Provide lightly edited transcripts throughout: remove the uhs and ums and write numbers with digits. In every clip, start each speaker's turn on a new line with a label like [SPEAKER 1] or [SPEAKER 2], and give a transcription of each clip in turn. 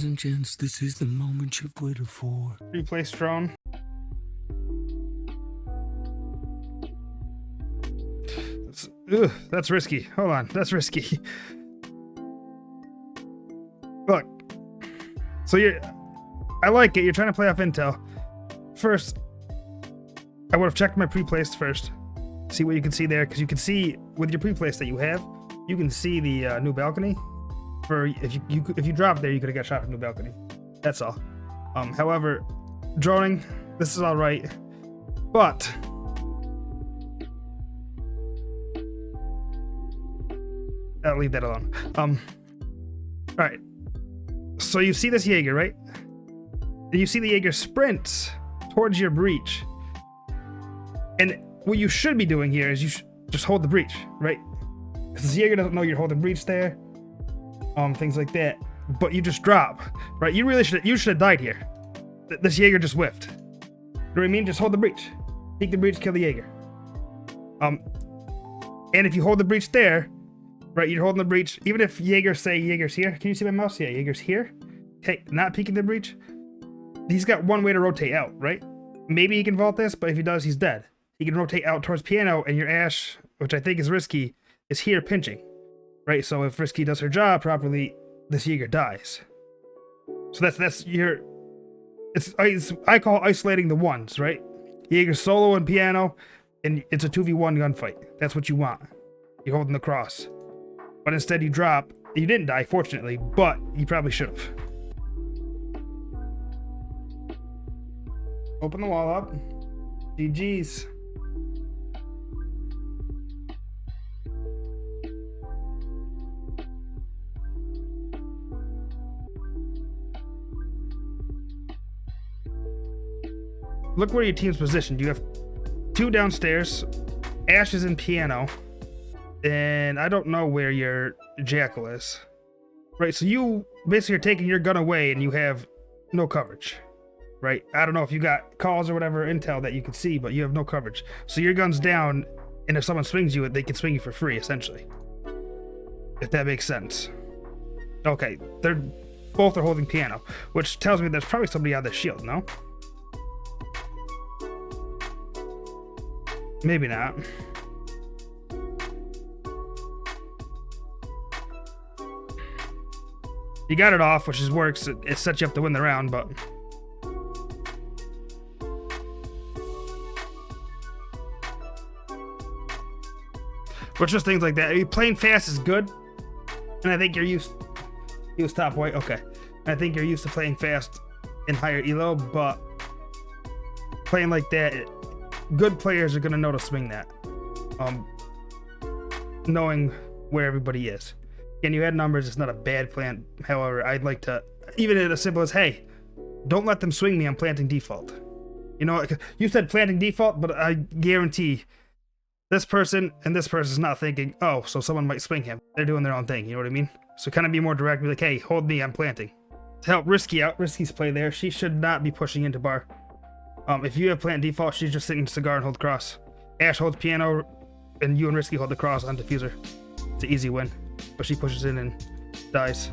[SPEAKER 1] Ladies and gents, this is the moment you've waited for.
[SPEAKER 2] Replace drone. That's risky. Hold on, that's risky. Look. So I like it. You're trying to play off intel. First, I would have checked my pre-placed first. See what you can see there, because you can see with your pre-place that you have, you can see the new balcony. For if you drop there, you could have got shot from the new balcony. That's all. However, droning, this is all right, but I'll leave that alone. All right. So you see this Jaeger, right? And you see the Jaeger sprint towards your breach, and what you should be doing here is you just hold the breach, right? Because the Jaeger doesn't know you're holding breach there. Things like that, but you just drop, right? You should have died here. This Jaeger just whiffed. You know what I mean? Just hold the breach, peek the breach, kill the Jaeger. And if you hold the breach there, right? You're holding the breach. Even if Jaeger's here. Can you see my mouse? Yeah, Jaeger's here. Okay, not peeking the breach. He's got one way to rotate out, right? Maybe he can vault this, but if he does, he's dead. He can rotate out towards piano, and your Ash, which I think is risky, is here pinching. Right, so if Risky does her job properly, this Jaeger dies. So that's your. I call isolating the ones, right? Jaeger solo and piano, and it's a 2v1 gunfight. That's what you want. You're holding the cross, but instead you drop. You didn't die, fortunately, but you probably should have. Open the wall up. GG's. Look where your team's positioned. You have two downstairs, Ash is in piano, and I don't know where your Jackal is. Right, so you basically are taking your gun away and you have no coverage. Right, I don't know if you got calls or whatever intel that you can see, but you have no coverage. So your gun's down, and if someone swings you, they can swing you for free, essentially. If that makes sense. Okay, both are holding piano, which tells me there's probably somebody on the shield, no? Maybe not. You got it off, which works. It sets you up to win the round, but just things like that. I mean, playing fast is good, and I think you're used. He was top white. Okay, I think you're used to playing fast in higher elo, but playing like that. Good players are going to know to swing that, knowing where everybody is. And you had numbers, it's not a bad plan. However, I'd like to, even at as simple as, hey, don't let them swing me, I'm planting default. You know, you said planting default, but I guarantee this person and this person is not thinking, oh, so someone might swing him. They're doing their own thing, you know what I mean? So kind of be more direct, be like, hey, hold me, I'm planting. To help Risky out, Risky's play there, she should not be pushing into bar. If you have plant default, she's just sitting cigar and hold cross. Ash holds piano, and you and Risky hold the cross on diffuser. It's an easy win, but she pushes in and dies.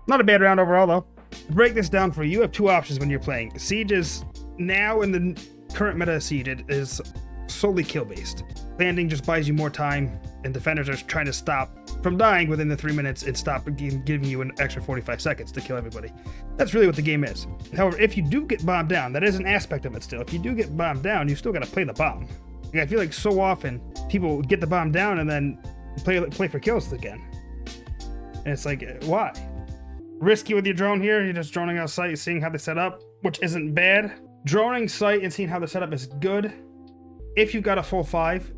[SPEAKER 2] Not a bad round overall, though. To break this down for you, you have two options when you're playing. Siege is now in the current meta of Siege, it is solely kill based. Planting just buys you more time, and defenders are trying to stop from dying within the 3 minutes and stop giving you an extra 45 seconds to kill everybody. That's really what the game is. However, if you do get bombed down, that is an aspect of it still. If you do get bombed down, you still got to play the bomb. Like, I feel like so often people get the bomb down and then play for kills again. And it's like, why? Risky with your drone here, you're just droning out sight, seeing how they set up, which isn't bad. Droning sight and seeing how they set up is good. If you've got a full 5,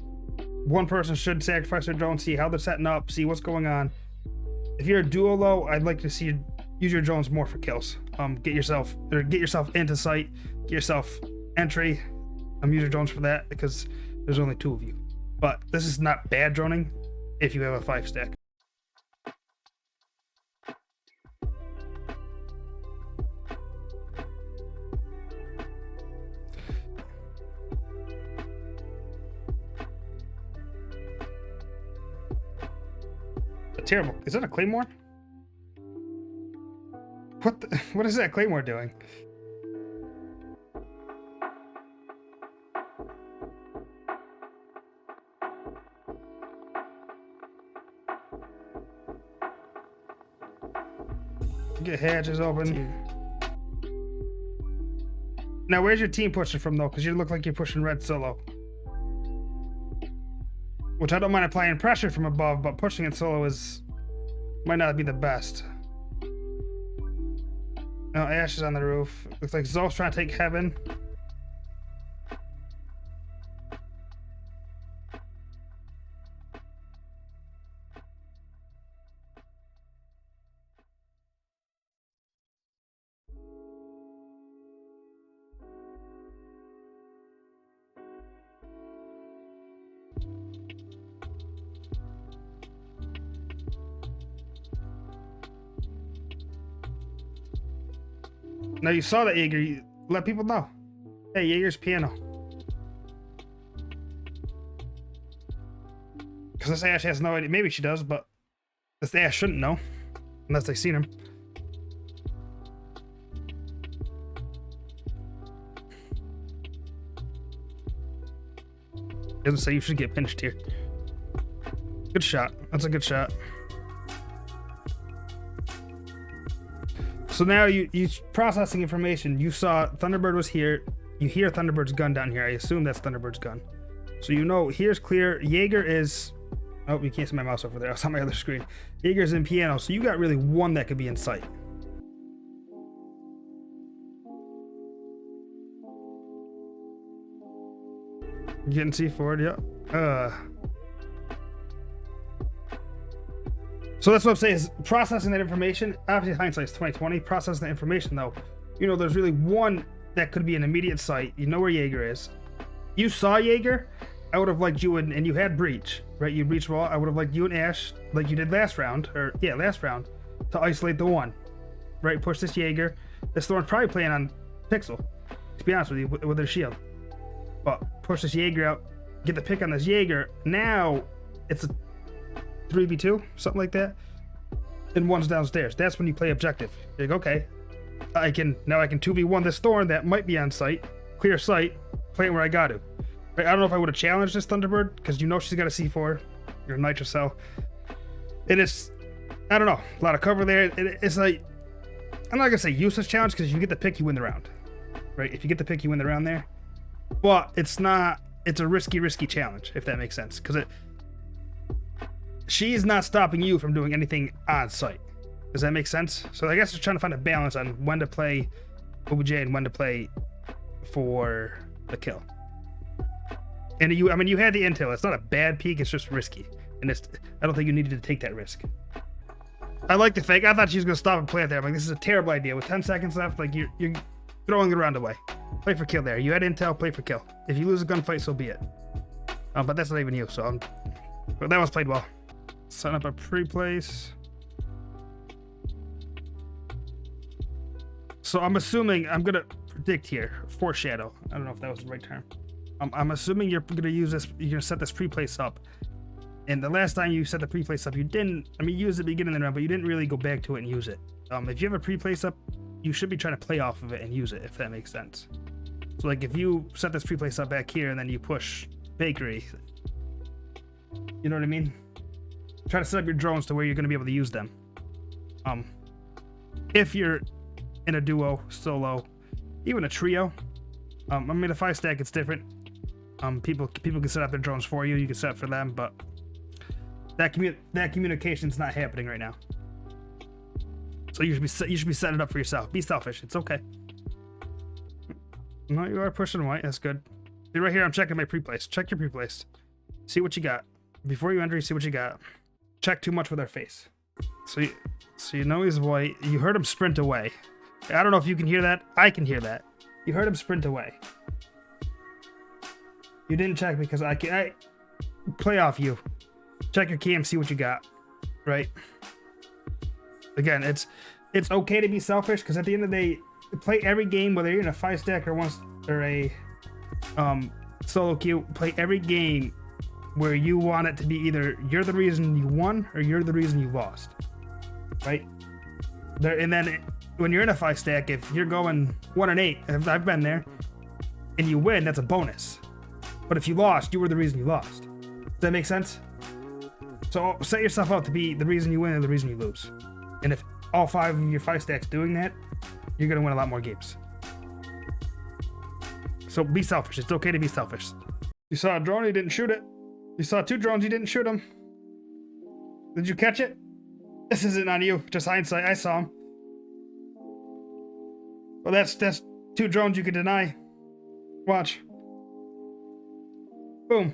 [SPEAKER 2] one person should sacrifice their drone, see how they're setting up, see what's going on. If you're a duo low, I'd like to see you use your drones more for kills. Get yourself into sight, get yourself entry. Use your drones for that because there's only 2 of you. But this is not bad droning if you have a 5 stack. Terrible. Is that a claymore? What the? What is that Claymore doing? Get hatches open. Now, where's your team pushing from, though? Because you look like you're pushing red solo. Which I don't mind applying pressure from above, but pushing it solo might not be the best. Now, Ash is on the roof. Looks like Zolf's trying to take heaven. Now you saw that Jaeger. You let people know. Hey, Jaeger's piano. Because this Ash has no idea. Maybe she does, but this Ash shouldn't know. Unless they've seen him. Doesn't say you should get pinched here. Good shot. That's a good shot. So now you processing information. You saw Thunderbird was here. You hear Thunderbird's gun down here. I assume that's Thunderbird's gun. So you know here's clear. Jaeger is... Oh, you can't see my mouse over there. I was on my other screen. Jaeger's in piano. So you got really one that could be in sight. You getting C4? Yeah. So that's what I'm saying is processing that information. Obviously, hindsight's 2020. Processing the information, though, you know, there's really one that could be an immediate sight. You know where Jaeger is. You saw Jaeger. I would have liked you and you had breach, right? You breach wall. I would have liked you and Ash, like you did last round, last round, to isolate the one, right? Push this Jaeger. This Thorn's probably playing on Pixel, to be honest with you, with their shield. But push this Jaeger out, get the pick on this Jaeger. Now it's a 3v2, something like that, and one's downstairs. That's when you play objective. You're like, okay, I can 2v1 this Thorn that might be on site, clear sight, play it where I got to. Right? I don't know if I would have challenged this Thunderbird because you know she's got a C4 or a Nitro Cell. It is, I don't know, a lot of cover there. It's like, I'm not gonna say useless challenge because if you get the pick, you win the round, right? If you get the pick, you win the round there. But it's not. It's a risky challenge if that makes sense because she's not stopping you from doing anything on site. Does that make sense? So I guess it's trying to find a balance on when to play OBJ and when to play for the kill. And you had the intel. It's not a bad peek. It's just risky, and I don't think you needed to take that risk. I like the fake. I thought she was gonna stop and play it there. I'm like, this is a terrible idea. With 10 seconds left, like you're throwing the round away. Play for kill there. You had intel. Play for kill. If you lose a gunfight, so be it. But that's not even you. So but that was played well. Set up a pre-place. So I'm assuming, I'm gonna predict here, foreshadow. I don't know if that was the right term. I'm assuming you're gonna use this, you're gonna set this pre-place up. And the last time you set the pre-place up, you didn't, you used it at the beginning of the round, but you didn't really go back to it and use it. If you have a pre-place up, you should be trying to play off of it and use it, if that makes sense. So like if you set this pre-place up back here and then you push bakery, you know what I mean? Try to set up your drones to where you're going to be able to use them. If you're in a duo, solo, even a trio, a 5-stack, it's different. People can set up their drones for you. You can set up for them, but that communication's not happening right now. So you should be setting it up for yourself. Be selfish. It's okay. No, you are pushing white. That's good. See right here, I'm checking my pre-place. Check your pre-place. See what you got. Before you enter, you see what you got. Check too much with our face. So you know he's white. You heard him sprint away. I don't know if you can hear that. I can hear that. You heard him sprint away. You didn't check because I play off you. Check your cam, see what you got. Right? Again, it's okay to be selfish because at the end of the day, play every game, whether you're in a 5-stack or a solo queue, play every game where you want it to be either you're the reason you won or you're the reason you lost, right? And then when you're in a 5 stack, if you're going 1 and 8, if I've been there, and you win, that's a bonus. But if you lost, you were the reason you lost. Does that make sense? So set yourself up to be the reason you win and the reason you lose. And if all 5 of your 5 stacks doing that, you're gonna win a lot more games. So be selfish. It's okay to be selfish. You saw a drone, you didn't shoot it. You saw 2 drones, you didn't shoot them. Did you catch it? This isn't on you, just hindsight. I saw him. Well, that's 2 drones you could deny. Watch. Boom.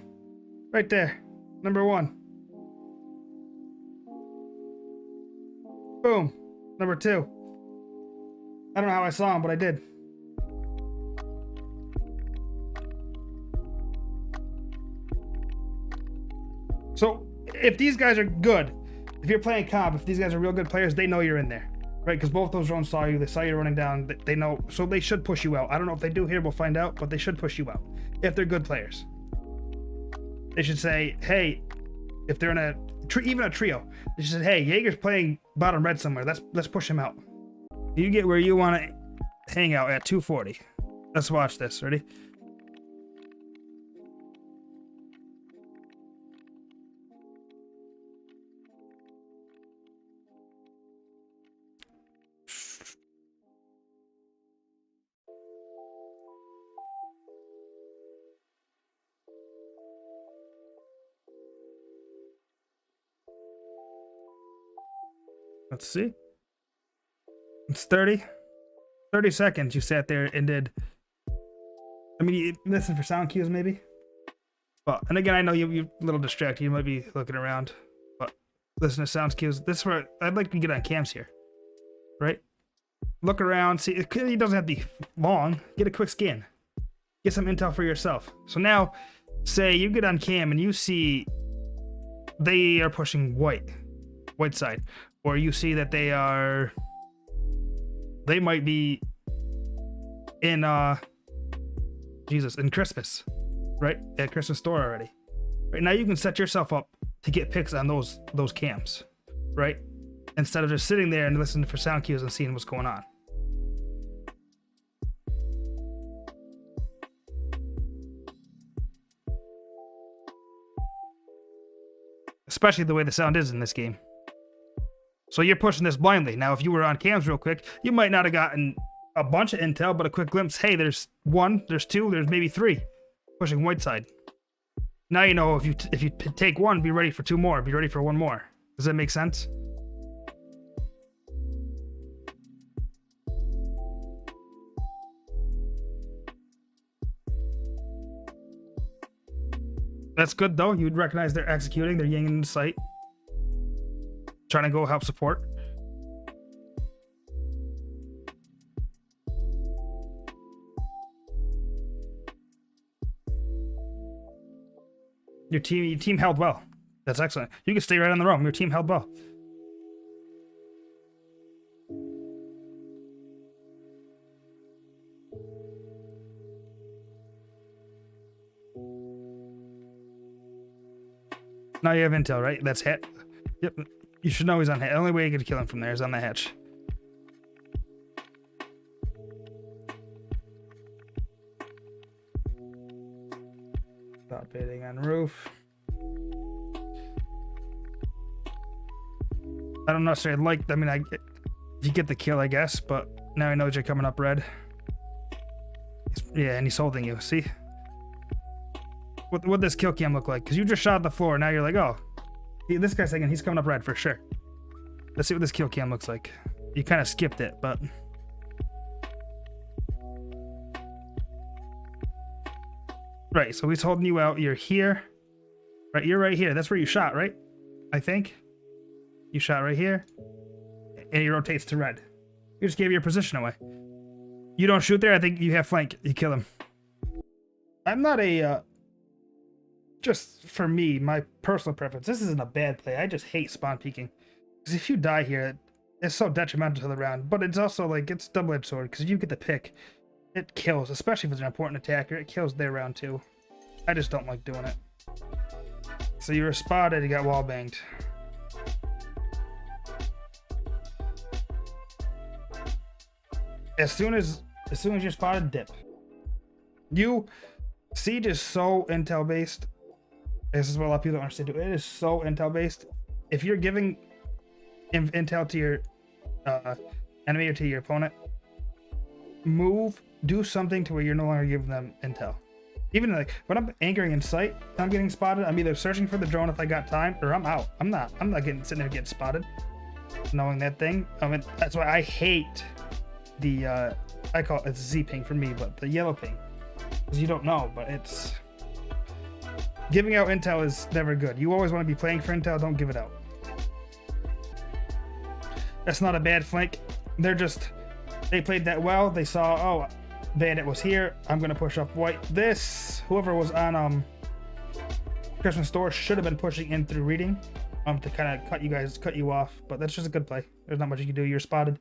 [SPEAKER 2] Right there. Number 1. Boom. Number 2. I don't know how I saw him, but I did. So, if these guys are good, if you're playing comp, if these guys are real good players, they know you're in there, right? Because both those drones saw you, they saw you running down, they know, so they should push you out. I don't know if they do here, we'll find out, but they should push you out if they're good players. They should say, hey, if they're in a, even a trio, they should say, hey, Jaeger's playing bottom red somewhere, let's push him out. You get where you want to hang out at 240. Let's watch this, ready? Let's see. It's 30 seconds you sat there and did. I mean, you listen for sound cues maybe. But, and again, I know you're a little distracted. You might be looking around. But listen to sound cues. This is where I'd like to get on cams here. Right? Look around. See, it doesn't have to be long. Get a quick scan. Get some intel for yourself. So now, say you get on cam and you see they are pushing white side. Or you see that they might be in in Christmas, right? At Christmas store already. Right now you can set yourself up to get picks on those cams, right? Instead of just sitting there and listening for sound cues and seeing what's going on. Especially the way the sound is in this game. So you're pushing this blindly. Now, if you were on cams real quick, you might not have gotten a bunch of intel, but a quick glimpse. Hey, there's 1, there's 2, there's maybe 3 pushing white side. Now you know if you take 1, be ready for 2 more. Be ready for 1 more. Does that make sense? That's good though. You'd recognize they're executing. They're yinging into sight. Trying to go help support. Your team held well. That's excellent. You can stay right on the roam. Your team held well. Now you have intel, right? That's hit. Yep. You should know he's on hatch. The only way you can kill him from there is on the hatch. Stop baiting on roof. I don't necessarily like. I mean, you get the kill, I guess, but now I know that you're coming up red. Yeah, and he's holding you. See? What this kill cam look like? Because you just shot the floor. Now you're like, oh. This guy's thinking he's coming up red for sure. Let's see what this kill cam looks like. You kind of skipped it, but... Right, so he's holding you out. You're here. Right, you're right here. That's where you shot, right? I think. You shot right here. And he rotates to red. You just gave your position away. You don't shoot there, I think you have flank. You kill him. I'm not a... just for me, my personal preference, this isn't a bad play. I just hate spawn peeking. Because if you die here, it's so detrimental to the round. But it's also like, it's double-edged sword. Because you get the pick, it kills. Especially if it's an important attacker, it kills their round too. I just don't like doing it. So you were spotted, you got wall banged. As soon as you're spotted, dip. Siege is so intel based. This is what a lot of people don't understand. It is so intel based. If you're giving intel to your enemy or to your opponent, do something to where you're no longer giving them intel. Even like when I'm anchoring in sight, I'm getting spotted. I'm either searching for the drone if I got time, or I'm out. I'm not sitting there getting spotted. Knowing that thing, I mean, that's why I hate the I call it Z ping for me, but the yellow ping, because you don't know. But it's giving out intel is never good. You always want to be playing for intel. Don't give it out. That's not a bad flank. They played that well. They saw, oh, bandit was here. I'm gonna push up white. Whoever was on Christmas store should have been pushing in through reading to kind of cut you off. But that's just a good play. There's not much you can do. You're spotted.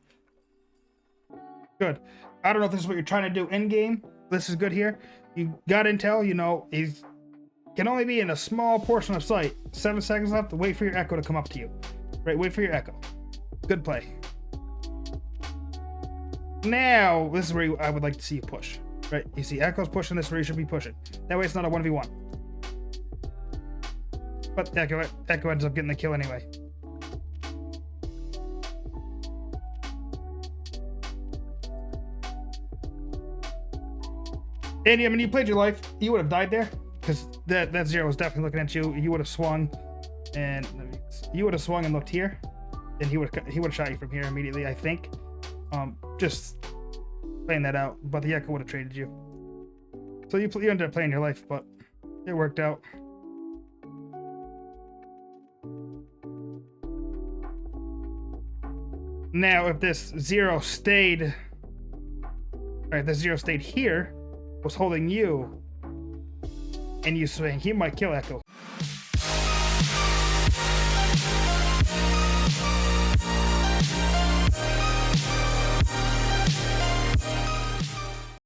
[SPEAKER 2] Good. I don't know if this is what you're trying to do in game. This is good here. You got intel. You know he's can only be in a small portion of sight. 7 seconds left. Wait for your echo to come up to you. Right. Wait for your echo. Good play. Now, this is where I would like to see you push. Right? You see Echo's pushing, this is where you should be pushing. That way it's not a 1v1. But Echo ends up getting the kill anyway. Andy, I mean, you played your life. You would have died there. Because that zero was definitely looking at you. You would have swung. And you would have swung and looked here. And he would have shot you from here immediately, I think. Just playing that out, but the Echo would have traded you. So you ended up playing your life, but it worked out. Now, if this zero stayed, this zero stayed here, was holding you, and you swing, he might kill Echo.